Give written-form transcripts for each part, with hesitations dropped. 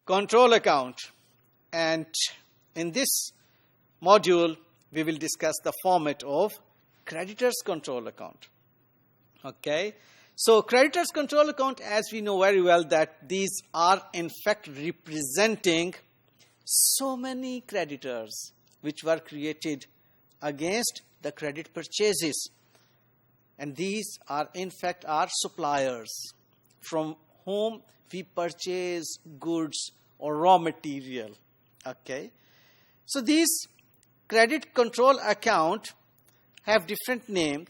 control account. And in this module, we will discuss the format of creditors control account. Okay. So creditors control account, as we know very well, that these are in fact representing so many creditors which were created against the credit purchases. And these are in fact our suppliers from whom we purchase goods or raw material. Okay. So these credit control account have different names,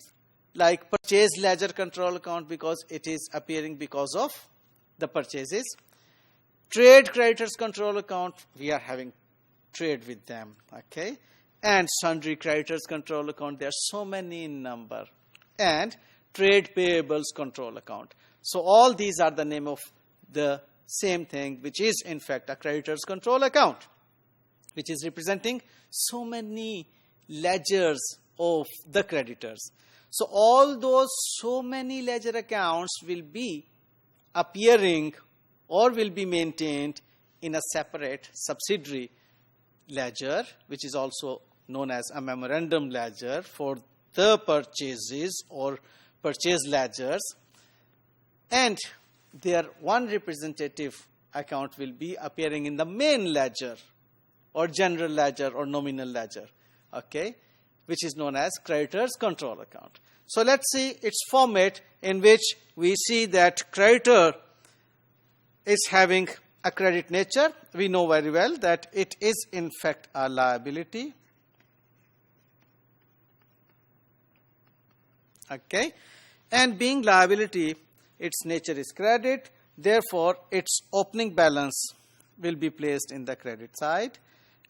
like purchase ledger control account because it is appearing because of the purchases. Trade creditors control account, we are having trade with them. Okay. And sundry creditors control account, there are so many in number. And trade payables control account. So all these are the name of the same thing, which is in fact a creditors control account, which is representing so many ledgers of the creditors. So all those so many ledger accounts will be appearing or will be maintained in a separate subsidiary ledger, which is also known as a memorandum ledger for the purchases or purchase ledgers. And their one representative account will be appearing in the main ledger or general ledger or nominal ledger, okay, which is known as creditors control account. So let's see its format, in which we see that creditor is having a credit nature. We know very well that it is in fact a liability. Okay. And being liability, its nature is credit. Therefore, its opening balance will be placed in the credit side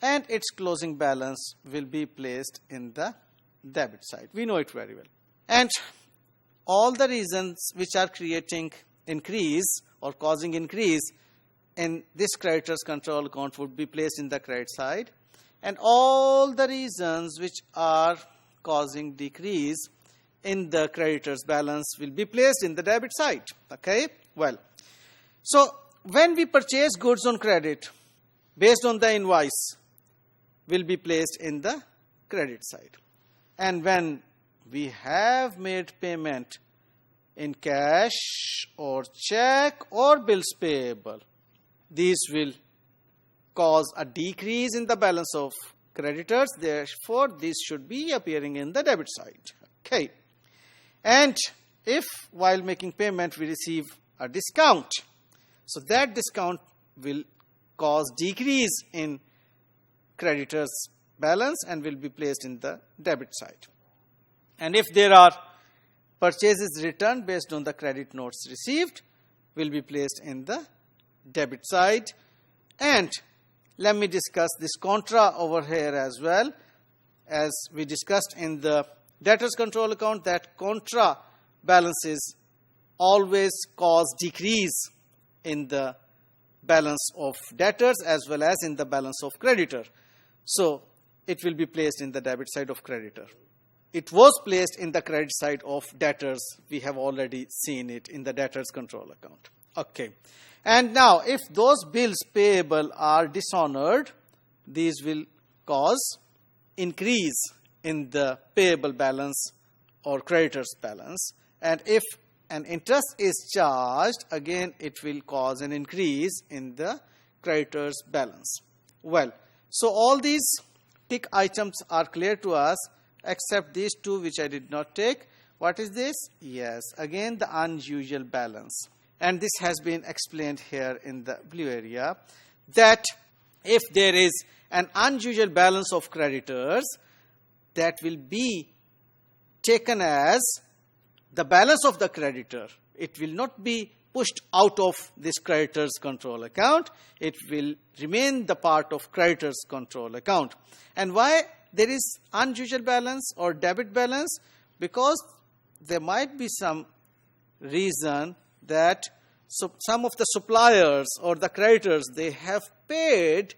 and its closing balance will be placed in the debit side. We know it very well. And all the reasons which are creating increase or causing increase in this creditors control account would be placed in the credit side. And all the reasons which are causing decrease in the creditor's balance will be placed in the debit side. Okay? Well, so when we purchase goods on credit, based on the invoice, will be placed in the credit side. And when we have made payment in cash or check or bills payable, these will cause a decrease in the balance of creditors. Therefore, these should be appearing in the debit side. Okay. And if while making payment we receive a discount, so that discount will cause decrease in creditor's balance and will be placed in the debit side. And if there are purchases returned based on the credit notes received, will be placed in the debit side. And let me discuss this contra over here as well. As we discussed in the debtors control account, that contra balances always cause decrease in the balance of debtors as well as in the balance of creditor. So it will be placed in the debit side of creditor. It was placed in the credit side of debtors. We have already seen it in the debtors control account. Okay. And now, if those bills payable are dishonored, these will cause increase in the payable balance or creditor's balance. And if an interest is charged, again it will cause an increase in the creditor's balance. Well, so all these tick items are clear to us, except these two which I did not take. What is this? Yes, again the unusual balance. And this has been explained here in the blue area, that if there is an unusual balance of creditors, that will be taken as the balance of the creditor. It will not be pushed out of this creditor's control account. It will remain the part of creditor's control account. And why there is unusual balance or debit balance? Because there might be some reason that some of the suppliers or the creditors, they have paid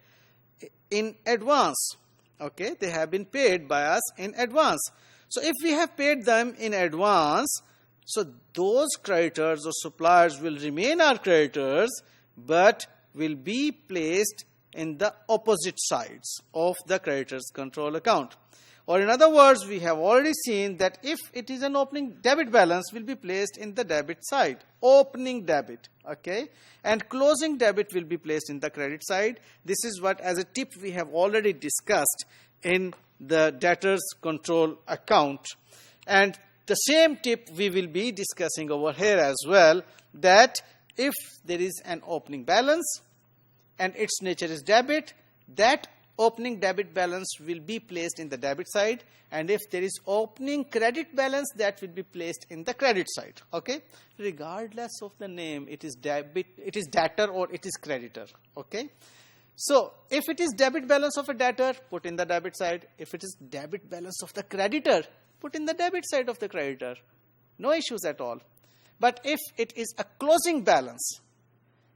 in advance. Okay, they have been paid by us in advance. So if we have paid them in advance, so those creditors or suppliers will remain our creditors, but will be placed in the opposite sides of the creditor's control account. Or in other words, we have already seen that if it is an opening debit balance, will be placed in the debit side, opening debit, okay, and closing debit will be placed in the credit side. This is what, as a tip, we have already discussed in the debtor's control account. And the same tip we will be discussing over here as well, that if there is an opening balance and its nature is debit, that opening debit balance will be placed in the debit side, and if there is opening credit balance, that will be placed in the credit side, okay, regardless of the name, it is debit, it is debtor, or it is creditor, okay. So if it is debit balance of a debtor, put in the debit side. If it is debit balance of the creditor, put in the debit side of the creditor. No issues at all. But if it is a closing balance,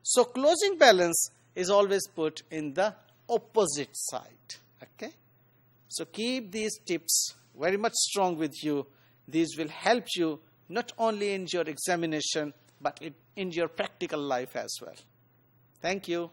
so closing balance is always put in the opposite side, okay. So keep these tips very much strong with you. These will help you not only in your examination, but in your practical life as well. Thank you.